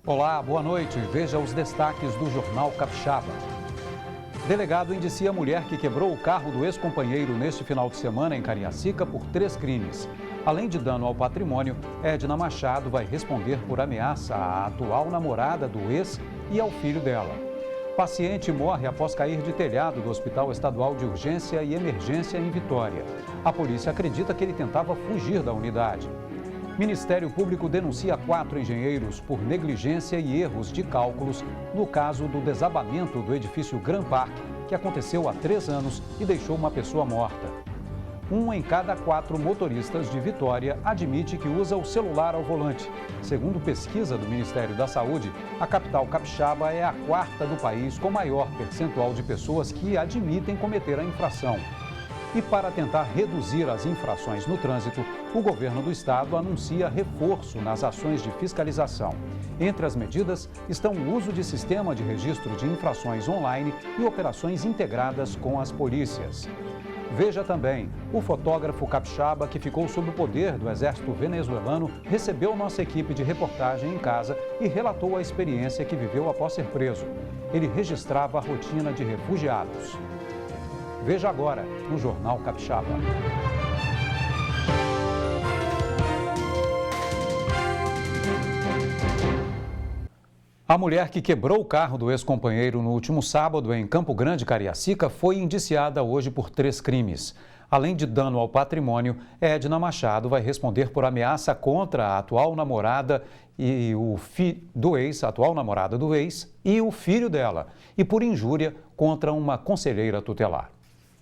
Olá, boa noite. Veja os destaques do Jornal Capixaba. Delegado indicia a mulher que quebrou o carro do ex-companheiro neste final de semana em Cariacica por 3 crimes. Além de dano ao patrimônio, Edna Machado vai responder por ameaça à atual namorada do ex e ao filho dela. Paciente morre após cair de telhado do Hospital Estadual de Urgência e Emergência em Vitória. A polícia acredita que ele tentava fugir da unidade. Ministério Público denuncia 4 engenheiros por negligência e erros de cálculos no caso do desabamento do edifício Gran Park, que aconteceu há 3 anos e deixou uma pessoa morta. 1 em cada 4 motoristas de Vitória admite que usa o celular ao volante. Segundo pesquisa do Ministério da Saúde, a capital capixaba é a 4ª do país com maior percentual de pessoas que admitem cometer a infração. E para tentar reduzir as infrações no trânsito, o governo do estado anuncia reforço nas ações de fiscalização. Entre as medidas estão o uso de sistema de registro de infrações online e operações integradas com as polícias. Veja também, o fotógrafo capixaba que ficou sob o poder do exército venezuelano recebeu nossa equipe de reportagem em casa e relatou a experiência que viveu após ser preso. Ele registrava a rotina de refugiados. Veja agora no Jornal Capixaba. A mulher que quebrou o carro do ex-companheiro no último sábado em Campo Grande, Cariacica, foi indiciada hoje por 3 crimes. Além de dano ao patrimônio, Edna Machado vai responder por ameaça contra a atual namorada e atual namorada do ex e o filho dela, e por injúria contra uma conselheira tutelar.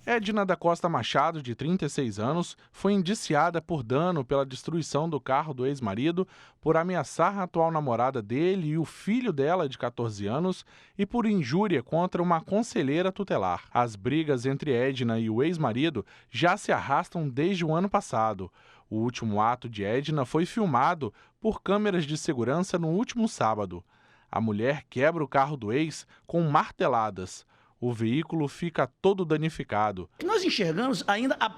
Edna da Costa Machado, de 36 anos, foi indiciada por dano pela destruição do carro do ex-marido, por ameaçar a atual namorada dele e o filho dela, de 14 anos, e por injúria contra uma conselheira tutelar. As brigas entre Edna e o ex-marido já se arrastam desde o ano passado. O último ato de Edna foi filmado por câmeras de segurança no último sábado. A mulher quebra o carro do ex com marteladas. O veículo fica todo danificado. Nós enxergamos ainda a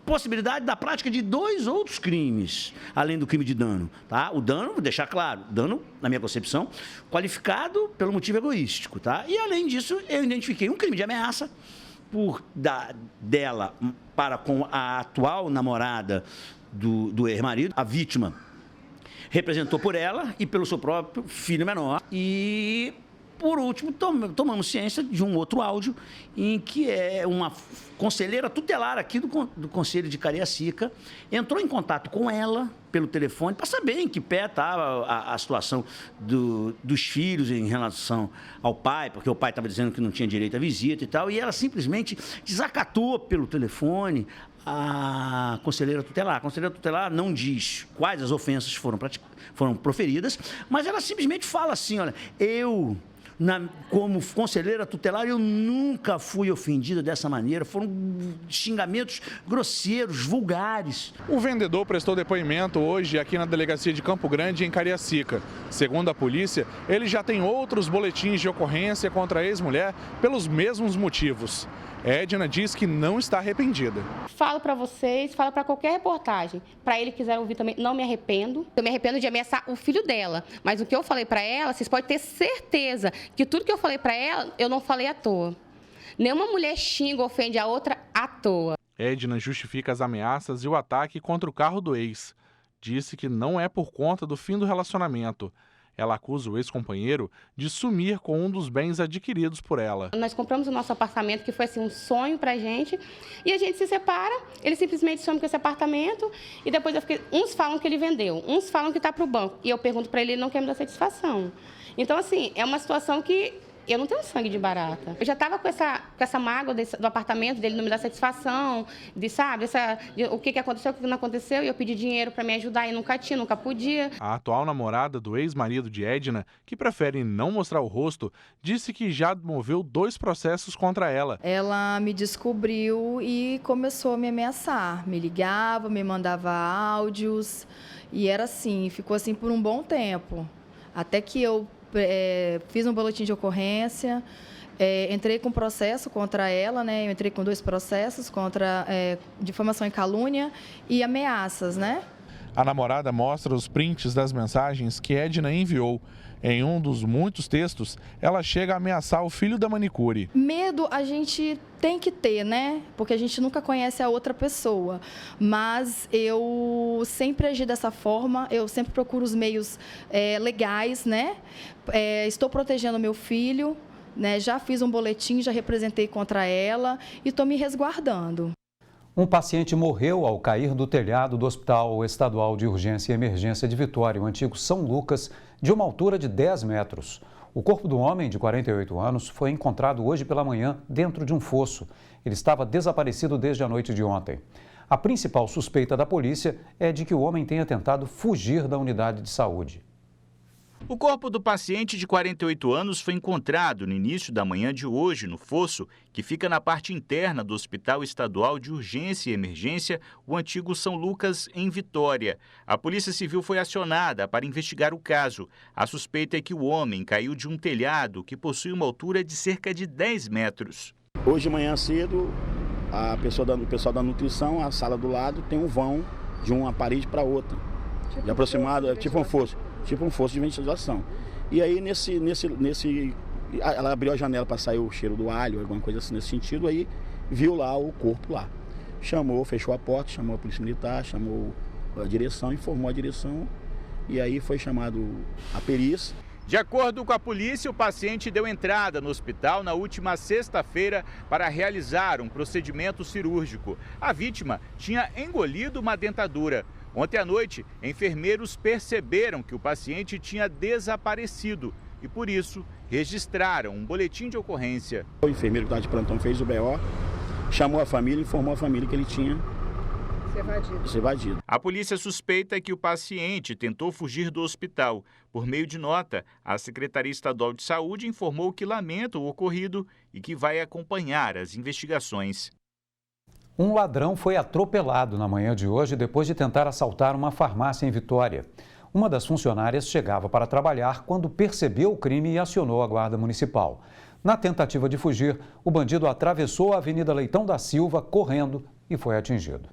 possibilidade da prática de 2 outros crimes, além do crime de dano. Tá? O dano, vou deixar claro, dano, na minha concepção, qualificado pelo motivo egoístico. Tá? E, além disso, eu identifiquei um crime de ameaça dela para com a atual namorada do ex-marido. A vítima representou por ela e pelo seu próprio filho menor. E, por último, tomamos ciência de um outro áudio em que uma conselheira tutelar aqui do Conselho de Cariacica entrou em contato com ela pelo telefone para saber em que pé estava a situação dos filhos em relação ao pai, porque o pai estava dizendo que não tinha direito à visita e tal, e ela simplesmente desacatou pelo telefone a conselheira tutelar. A conselheira tutelar não diz quais as ofensas foram proferidas, mas ela simplesmente fala assim, olha, como conselheira tutelar, eu nunca fui ofendida dessa maneira. Foram xingamentos grosseiros, vulgares. O vendedor prestou depoimento hoje aqui na delegacia de Campo Grande, em Cariacica. Segundo a polícia, ele já tem outros boletins de ocorrência contra a ex-mulher pelos mesmos motivos. Edna diz que não está arrependida. Falo para vocês, falo para qualquer reportagem. Para ele quiser ouvir também, não me arrependo. Eu me arrependo de ameaçar o filho dela. Mas o que eu falei para ela, vocês podem ter certeza que tudo que eu falei para ela, eu não falei à toa. Nenhuma mulher xinga ou ofende a outra à toa. Edna justifica as ameaças e o ataque contra o carro do ex. Disse que não é por conta do fim do relacionamento. Ela acusa o ex-companheiro de sumir com um dos bens adquiridos por ela. Nós compramos o nosso apartamento, que foi assim, um sonho pra gente, e a gente se separa, ele simplesmente some com esse apartamento, e depois uns falam que ele vendeu, uns falam que está para o banco, e eu pergunto para ele, ele não quer me dar satisfação. Então, assim, é uma situação que eu não tenho sangue de barata. Eu já estava com essa mágoa do apartamento, dele não me dar satisfação, o que aconteceu, o que não aconteceu, e eu pedi dinheiro para me ajudar e nunca tinha, nunca podia. A atual namorada do ex-marido de Edna, que prefere não mostrar o rosto, disse que já moveu 2 processos contra ela. Ela me descobriu e começou a me ameaçar. Me ligava, me mandava áudios, e era assim, ficou assim por um bom tempo. Até que eu fiz um boletim de ocorrência, entrei com processo contra ela, né? Eu entrei com 2 processos contra difamação e calúnia e ameaças, né? A namorada mostra os prints das mensagens que Edna enviou. Em um dos muitos textos, ela chega a ameaçar o filho da manicure. Medo a gente tem que ter, né? Porque a gente nunca conhece a outra pessoa. Mas eu sempre agi dessa forma, eu sempre procuro os meios legais, né? Estou protegendo meu filho, né? Já fiz um boletim, já representei contra ela e estou me resguardando. Um paciente morreu ao cair do telhado do Hospital Estadual de Urgência e Emergência de Vitória, o antigo São Lucas, de uma altura de 10 metros. O corpo do homem, de 48 anos, foi encontrado hoje pela manhã dentro de um fosso. Ele estava desaparecido desde a noite de ontem. A principal suspeita da polícia é de que o homem tenha tentado fugir da unidade de saúde. O corpo do paciente de 48 anos foi encontrado no início da manhã de hoje no fosso, que fica na parte interna do Hospital Estadual de Urgência e Emergência, o antigo São Lucas, em Vitória. A Polícia Civil foi acionada para investigar o caso. A suspeita é que o homem caiu de um telhado que possui uma altura de cerca de 10 metros. Hoje de manhã cedo, o pessoal da nutrição, a sala do lado, tem um vão de uma parede para outra. De aproximado, tipo um fosso de ventilação. E aí ela abriu a janela para sair o cheiro do alho, alguma coisa assim nesse sentido, aí viu lá o corpo lá. Fechou a porta, chamou a polícia militar, chamou a direção, informou a direção e aí foi chamado a perícia. De acordo com a polícia, o paciente deu entrada no hospital na última sexta-feira para realizar um procedimento cirúrgico. A vítima tinha engolido uma dentadura. Ontem à noite, enfermeiros perceberam que o paciente tinha desaparecido e, por isso, registraram um boletim de ocorrência. O enfermeiro que estava de plantão fez o BO, chamou a família e informou a família que ele tinha se evadido. A polícia suspeita que o paciente tentou fugir do hospital. Por meio de nota, a Secretaria Estadual de Saúde informou que lamenta o ocorrido e que vai acompanhar as investigações. Um ladrão foi atropelado na manhã de hoje depois de tentar assaltar uma farmácia em Vitória. Uma das funcionárias chegava para trabalhar quando percebeu o crime e acionou a Guarda Municipal. Na tentativa de fugir, o bandido atravessou a Avenida Leitão da Silva correndo e foi atingido.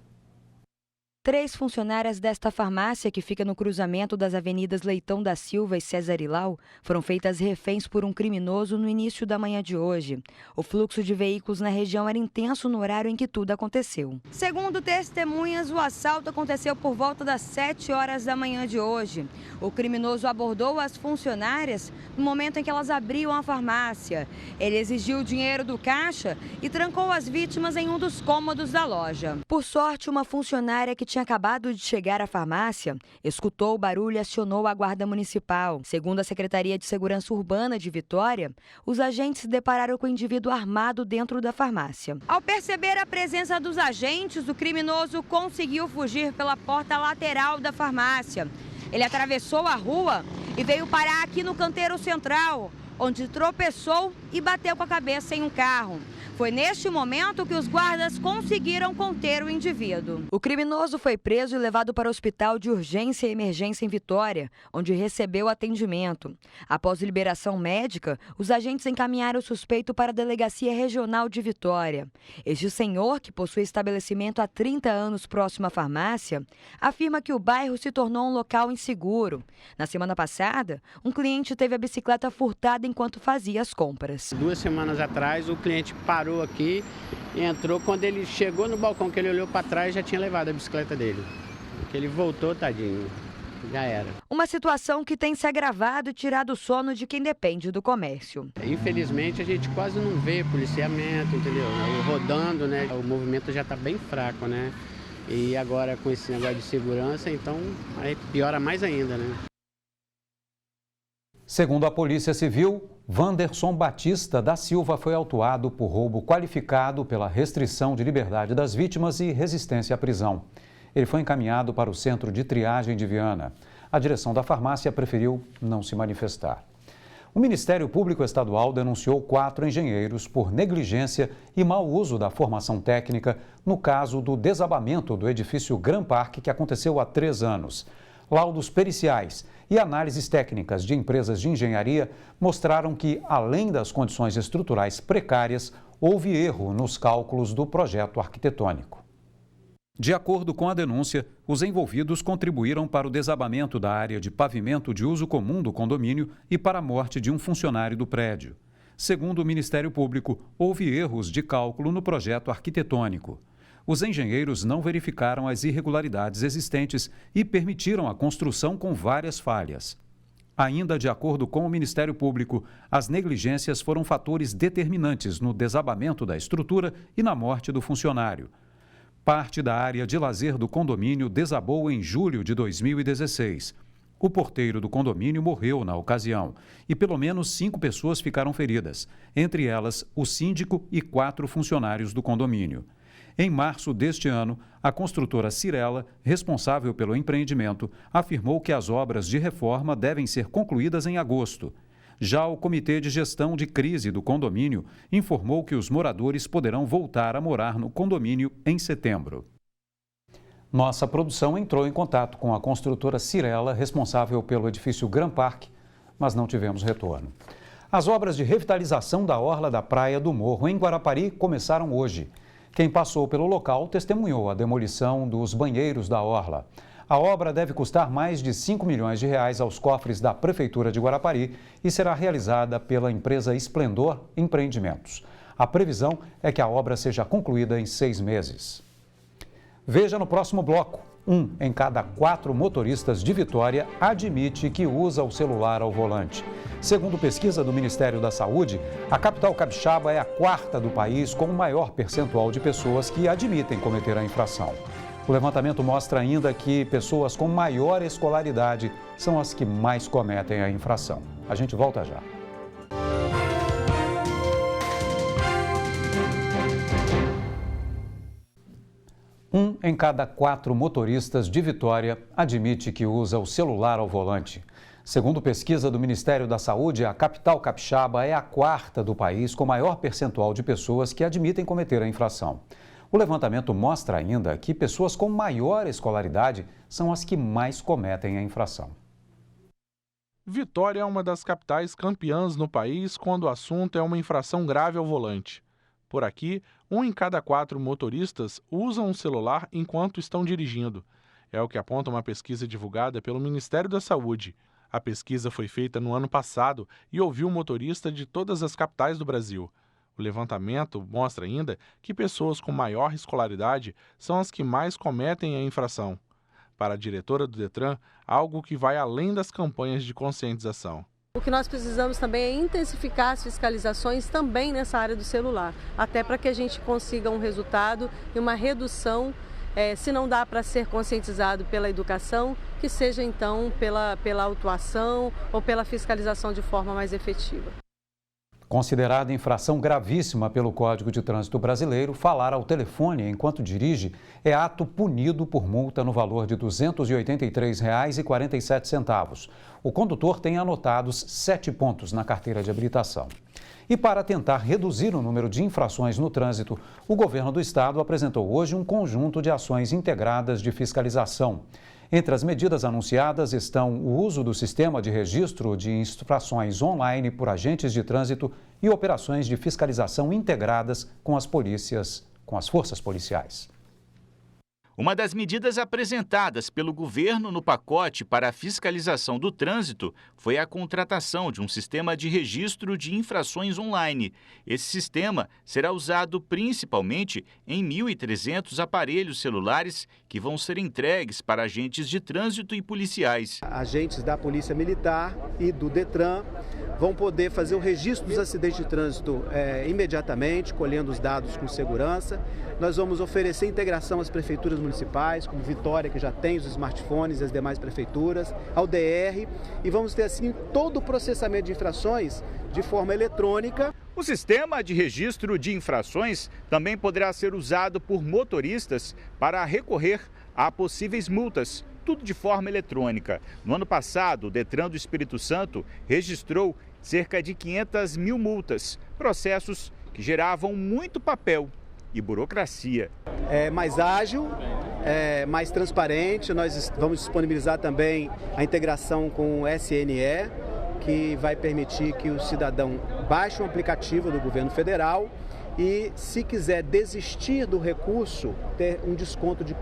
3 funcionárias desta farmácia, que fica no cruzamento das avenidas Leitão da Silva e César Ilau, foram feitas reféns por um criminoso no início da manhã de hoje. O fluxo de veículos na região era intenso no horário em que tudo aconteceu. Segundo testemunhas, o assalto aconteceu por volta das 7 horas da manhã de hoje. O criminoso abordou as funcionárias no momento em que elas abriam a farmácia. Ele exigiu o dinheiro do caixa e trancou as vítimas em um dos cômodos da loja. Por sorte, uma funcionária que tinha acabado de chegar à farmácia escutou o barulho e acionou a Guarda Municipal. Segundo a Secretaria de Segurança Urbana de Vitória, os agentes se depararam com o indivíduo armado dentro da farmácia. Ao perceber a presença dos agentes, o criminoso conseguiu fugir pela porta lateral da farmácia. Ele atravessou a rua e veio parar aqui no canteiro central, onde tropeçou e bateu com a cabeça em um carro. Foi neste momento que os guardas conseguiram conter o indivíduo. O criminoso foi preso e levado para o Hospital de Urgência e Emergência em Vitória, onde recebeu atendimento. Após liberação médica, os agentes encaminharam o suspeito para a Delegacia Regional de Vitória. Este senhor, que possui estabelecimento há 30 anos próximo à farmácia, afirma que o bairro se tornou um local inseguro. Na semana passada, um cliente teve a bicicleta furtada enquanto fazia as compras. 2 semanas atrás, o cliente parou aqui e entrou. Quando ele chegou no balcão, que ele olhou para trás, já tinha levado a bicicleta dele. Porque ele voltou, tadinho, já era. Uma situação que tem se agravado e tirado o sono de quem depende do comércio. Infelizmente, a gente quase não vê policiamento, entendeu? Rodando, né? O movimento já está bem fraco, né? E agora com esse negócio de segurança, então aí piora mais ainda, né? Segundo a Polícia Civil, Wanderson Batista da Silva foi autuado por roubo qualificado pela restrição de liberdade das vítimas e resistência à prisão. Ele foi encaminhado para o Centro de Triagem de Viana. A direção da farmácia preferiu não se manifestar. O Ministério Público Estadual denunciou 4 engenheiros por negligência e mau uso da formação técnica no caso do desabamento do edifício Gran Park, que aconteceu há 3 anos. Laudos periciais e análises técnicas de empresas de engenharia mostraram que, além das condições estruturais precárias, houve erro nos cálculos do projeto arquitetônico. De acordo com a denúncia, os envolvidos contribuíram para o desabamento da área de pavimento de uso comum do condomínio e para a morte de um funcionário do prédio. Segundo o Ministério Público, houve erros de cálculo no projeto arquitetônico. Os engenheiros não verificaram as irregularidades existentes e permitiram a construção com várias falhas. Ainda de acordo com o Ministério Público, as negligências foram fatores determinantes no desabamento da estrutura e na morte do funcionário. Parte da área de lazer do condomínio desabou em julho de 2016. O porteiro do condomínio morreu na ocasião e pelo menos 5 pessoas ficaram feridas, entre elas o síndico e 4 funcionários do condomínio. Em março deste ano, a construtora Cirela, responsável pelo empreendimento, afirmou que as obras de reforma devem ser concluídas em agosto. Já o Comitê de Gestão de Crise do condomínio informou que os moradores poderão voltar a morar no condomínio em setembro. Nossa produção entrou em contato com a construtora Cirela, responsável pelo edifício Gran Park, mas não tivemos retorno. As obras de revitalização da orla da Praia do Morro, em Guarapari, começaram hoje. Quem passou pelo local testemunhou a demolição dos banheiros da orla. A obra deve custar mais de 5 milhões de reais aos cofres da Prefeitura de Guarapari e será realizada pela empresa Esplendor Empreendimentos. A previsão é que a obra seja concluída em 6 meses. Veja no próximo bloco. 1 em cada 4 motoristas de Vitória admite que usa o celular ao volante. Segundo pesquisa do Ministério da Saúde, a capital capixaba é a 4ª do país com o maior percentual de pessoas que admitem cometer a infração. O levantamento mostra ainda que pessoas com maior escolaridade são as que mais cometem a infração. A gente volta já. Um em cada 4 motoristas de Vitória admite que usa o celular ao volante. Segundo pesquisa do Ministério da Saúde, a capital capixaba é a 4ª do país com maior percentual de pessoas que admitem cometer a infração. O levantamento mostra ainda que pessoas com maior escolaridade são as que mais cometem a infração. Vitória é uma das capitais campeãs no país quando o assunto é uma infração grave ao volante. Por aqui, 1 em cada 4 motoristas usam um celular enquanto estão dirigindo. É o que aponta uma pesquisa divulgada pelo Ministério da Saúde. A pesquisa foi feita no ano passado e ouviu motorista de todas as capitais do Brasil. O levantamento mostra ainda que pessoas com maior escolaridade são as que mais cometem a infração. Para a diretora do Detran, algo que vai além das campanhas de conscientização. O que nós precisamos também é intensificar as fiscalizações também nessa área do celular, até para que a gente consiga um resultado e uma redução, se não dá para ser conscientizado pela educação, que seja então pela autuação ou pela fiscalização de forma mais efetiva. Considerada infração gravíssima pelo Código de Trânsito Brasileiro, falar ao telefone enquanto dirige é ato punido por multa no valor de R$ 283,47. O condutor tem anotados 7 pontos na carteira de habilitação. E para tentar reduzir o número de infrações no trânsito, o governo do estado apresentou hoje um conjunto de ações integradas de fiscalização. Entre as medidas anunciadas estão o uso do sistema de registro de infrações online por agentes de trânsito e operações de fiscalização integradas com as forças policiais. Uma das medidas apresentadas pelo governo no pacote para a fiscalização do trânsito foi a contratação de um sistema de registro de infrações online. Esse sistema será usado principalmente em 1.300 aparelhos celulares que vão ser entregues para agentes de trânsito e policiais. Agentes da Polícia Militar e do Detran vão poder fazer o registro dos acidentes de trânsito imediatamente, colhendo os dados com segurança. Nós vamos oferecer integração às prefeituras municipais, como Vitória, que já tem os smartphones, e as demais prefeituras, ao DR, e vamos ter assim todo o processamento de infrações de forma eletrônica. O sistema de registro de infrações também poderá ser usado por motoristas para recorrer a possíveis multas, tudo de forma eletrônica. No ano passado, o Detran do Espírito Santo registrou cerca de 500 mil multas, processos que geravam muito papel e burocracia. É mais ágil, é mais transparente. Nós vamos disponibilizar também a integração com o SNE, que vai permitir que o cidadão baixe um aplicativo do governo federal e, se quiser desistir do recurso, ter um desconto de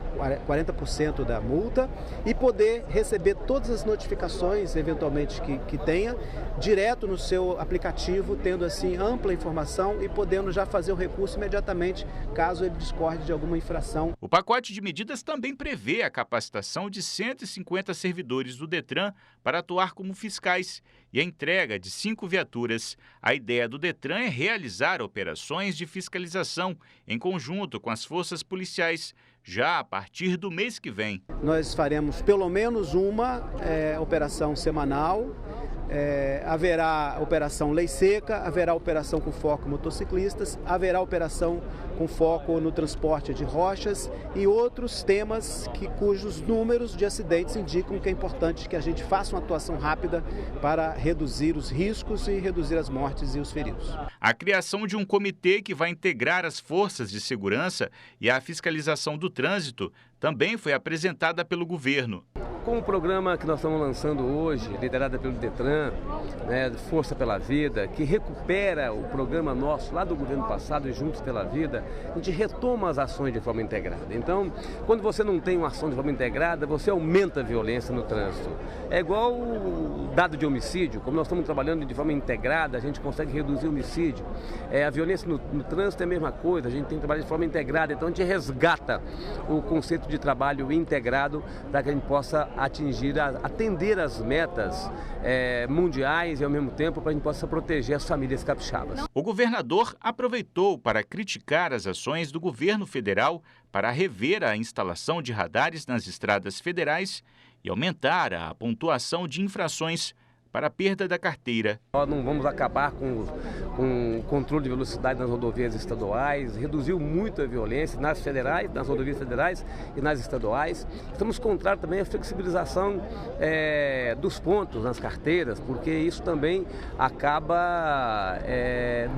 40% da multa e poder receber todas as notificações, eventualmente, que tenha, direto no seu aplicativo, tendo assim ampla informação e podendo já fazer o recurso imediatamente, caso ele discorde de alguma infração. O pacote de medidas também prevê a capacitação de 150 servidores do Detran para atuar como fiscais e a entrega de 5 viaturas. A ideia do Detran é realizar operações de fiscalização em conjunto com as forças policiais, já a partir do mês que vem. Nós faremos pelo menos uma operação semanal. Haverá operação lei seca, haverá operação com foco em motociclistas, haverá operação com foco no transporte de rochas e outros temas cujos números de acidentes indicam que é importante que a gente faça uma atuação rápida para reduzir os riscos e reduzir as mortes e os feridos. A criação de um comitê que vai integrar as forças de segurança e a fiscalização do trânsito também foi apresentada pelo governo. Com o programa que nós estamos lançando hoje, liderado pelo Detran, Força pela Vida, que recupera o programa nosso lá do governo passado, Juntos pela Vida, a gente retoma as ações de forma integrada. Então, quando você não tem uma ação de forma integrada, você aumenta a violência no trânsito. É igual o dado de homicídio, como nós estamos trabalhando de forma integrada, a gente consegue reduzir o homicídio. A violência no trânsito é a mesma coisa, a gente tem que trabalhar de forma integrada, então a gente resgata o conceito de trabalho integrado para que a gente possa atender as metas mundiais e ao mesmo tempo para a gente possa proteger as famílias capixabas. O governador aproveitou para criticar as ações do governo federal para rever a instalação de radares nas estradas federais e aumentar a pontuação de infrações para a perda da carteira. Nós não vamos acabar com o controle de velocidade nas rodovias estaduais, reduziu muito a violência nas rodovias federais e nas estaduais. Estamos contrários também à flexibilização dos pontos nas carteiras, porque isso também acaba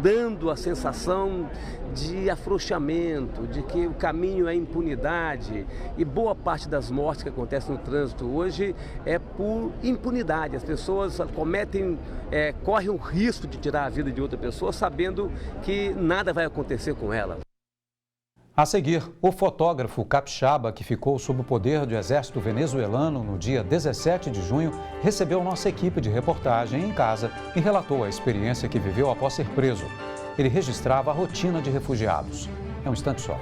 dando a sensação de afrouxamento, de que o caminho é impunidade, e boa parte das mortes que acontecem no trânsito hoje é por impunidade. As pessoas correm o risco de tirar a vida de outra pessoa sabendo que nada vai acontecer com ela. A seguir, o fotógrafo capixaba que ficou sob o poder do exército venezuelano no dia 17 de junho recebeu nossa equipe de reportagem em casa e relatou a experiência que viveu após ser preso. Ele registrava a rotina de refugiados. É um instante só.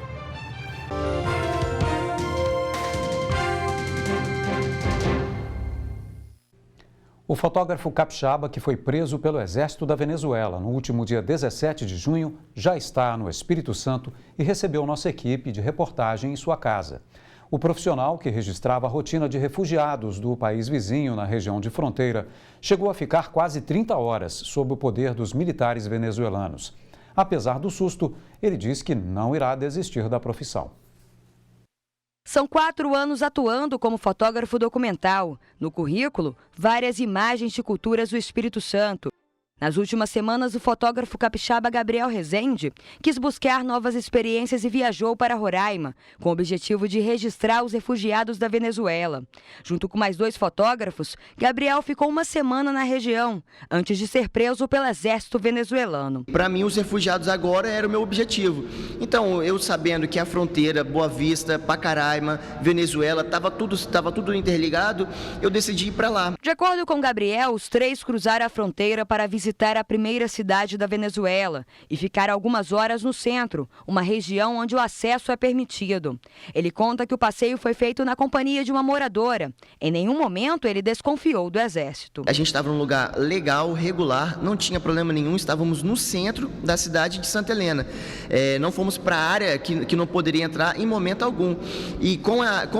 O fotógrafo capixaba que foi preso pelo Exército da Venezuela no último dia 17 de junho já está no Espírito Santo e recebeu nossa equipe de reportagem em sua casa. O profissional que registrava a rotina de refugiados do país vizinho na região de fronteira chegou a ficar quase 30 horas sob o poder dos militares venezuelanos. Apesar do susto, ele diz que não irá desistir da profissão. São 4 anos atuando como fotógrafo documental. No currículo, várias imagens de culturas do Espírito Santo. Nas últimas semanas, o fotógrafo capixaba Gabriel Rezende quis buscar novas experiências e viajou para Roraima, com o objetivo de registrar os refugiados da Venezuela. Junto com mais 2 fotógrafos, Gabriel ficou uma semana na região, antes de ser preso pelo exército venezuelano. Para mim, os refugiados agora era o meu objetivo. Então, eu sabendo que a fronteira, Boa Vista, Pacaraima, Venezuela, estava tudo interligado, eu decidi ir para lá. De acordo com Gabriel, os 3 cruzaram a fronteira para visitar a primeira cidade da Venezuela e ficar algumas horas no centro, uma região onde o acesso é permitido. Ele conta que o passeio foi feito na companhia de uma moradora. Em nenhum momento ele desconfiou do exército. A gente estava num lugar legal, regular, não tinha problema nenhum, estávamos no centro da cidade de Santa Helena. Não fomos para a área que não poderia entrar em momento algum. E com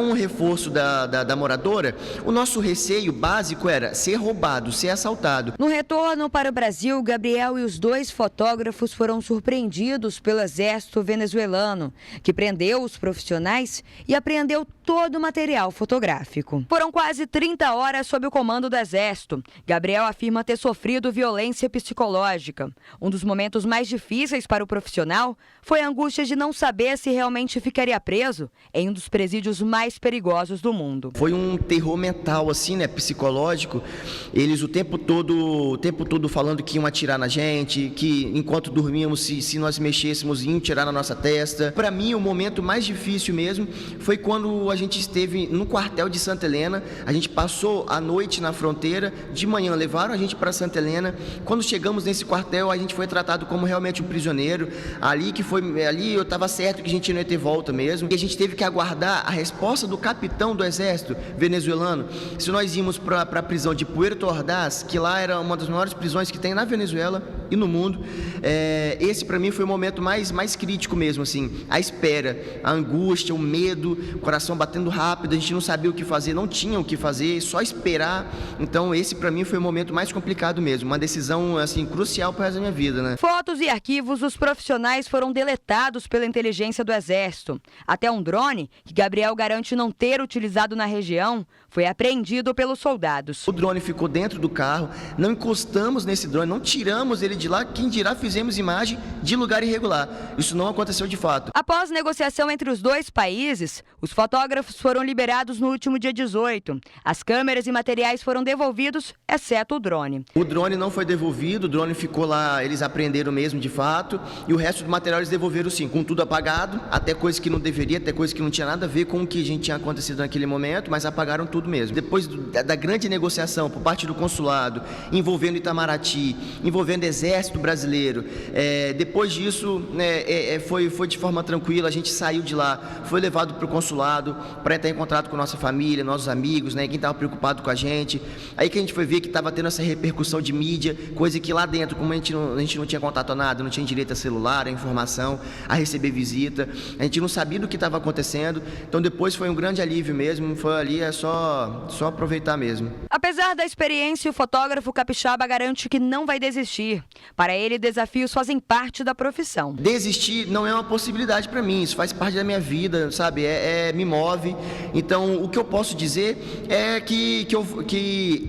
o reforço da moradora, o nosso receio básico era ser roubado, ser assaltado. No retorno para o Brasil, Gabriel e os 2 fotógrafos foram surpreendidos pelo exército venezuelano, que prendeu os profissionais e apreendeu todo o material fotográfico. Foram quase 30 horas sob o comando do exército. Gabriel afirma ter sofrido violência psicológica. Um dos momentos mais difíceis para o profissional foi a angústia de não saber se realmente ficaria preso em um dos presídios mais perigosos do mundo. Foi um terror mental, assim, psicológico. Eles o tempo todo falando que iam atirar na gente, que enquanto dormíamos, se nós mexêssemos, iam tirar na nossa testa. Para mim, o momento mais difícil mesmo foi quando a gente esteve no quartel de Santa Helena. A gente passou a noite na fronteira, de manhã levaram a gente para Santa Helena. Quando chegamos nesse quartel, a gente foi tratado como realmente um prisioneiro. Ali eu estava certo que a gente não ia ter volta mesmo. E a gente teve que aguardar a resposta do capitão do exército venezuelano. Se nós íamos para a prisão de Puerto Ordaz, que lá era uma das maiores prisões que tem na Venezuela e no mundo, esse para mim foi o momento mais crítico mesmo, assim, a espera, a angústia, o medo, o coração batendo rápido, a gente não sabia o que fazer, não tinha o que fazer, só esperar. Então esse para mim foi o momento mais complicado mesmo, uma decisão assim crucial para a minha vida, né? Fotos e arquivos dos profissionais foram deletados pela inteligência do Exército. Até um drone, que Gabriel garante não ter utilizado na região, foi apreendido pelos soldados. O drone ficou dentro do carro, não encostamos nesse drone, não tiramos ele de lá, quem dirá fizemos imagem de lugar irregular. Isso não aconteceu de fato. Após negociação entre os dois países, os fotógrafos foram liberados no último dia 18. As câmeras e materiais foram devolvidos, exceto o drone. O drone não foi devolvido, o drone ficou lá, eles apreenderam mesmo de fato, e o resto do material eles devolveram sim, com tudo apagado, até coisa que não deveria, até coisa que não tinha nada a ver com o que a gente tinha acontecido naquele momento, mas apagaram tudo mesmo. Depois da grande negociação por parte do consulado, envolvendo Itamaraty, envolvendo Exército Brasileiro, depois disso foi de forma tranquila, a gente saiu de lá, foi levado para o consulado para entrar em contato com nossa família, nossos amigos, né, quem estava preocupado com a gente. Aí que a gente foi ver que estava tendo essa repercussão de mídia, coisa que lá dentro, como a gente não tinha contato a nada, não tinha direito a celular, a informação, a receber visita, a gente não sabia do que estava acontecendo, então depois foi um grande alívio mesmo, foi ali, só aproveitar mesmo. Apesar da experiência, o fotógrafo capixaba garante que não vai desistir. Para ele, desafios fazem parte da profissão. Desistir não é uma possibilidade para mim, isso faz parte da minha vida, sabe, me move. Então, o que eu posso dizer é que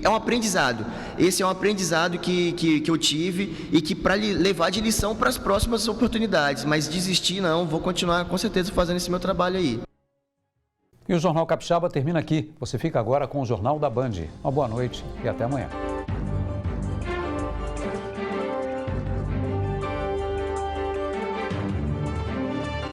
é um aprendizado. Esse é um aprendizado que eu tive e que para levar de lição para as próximas oportunidades. Mas desistir não, vou continuar com certeza fazendo esse meu trabalho aí. E o Jornal Capixaba termina aqui. Você fica agora com o Jornal da Band. Uma boa noite e até amanhã.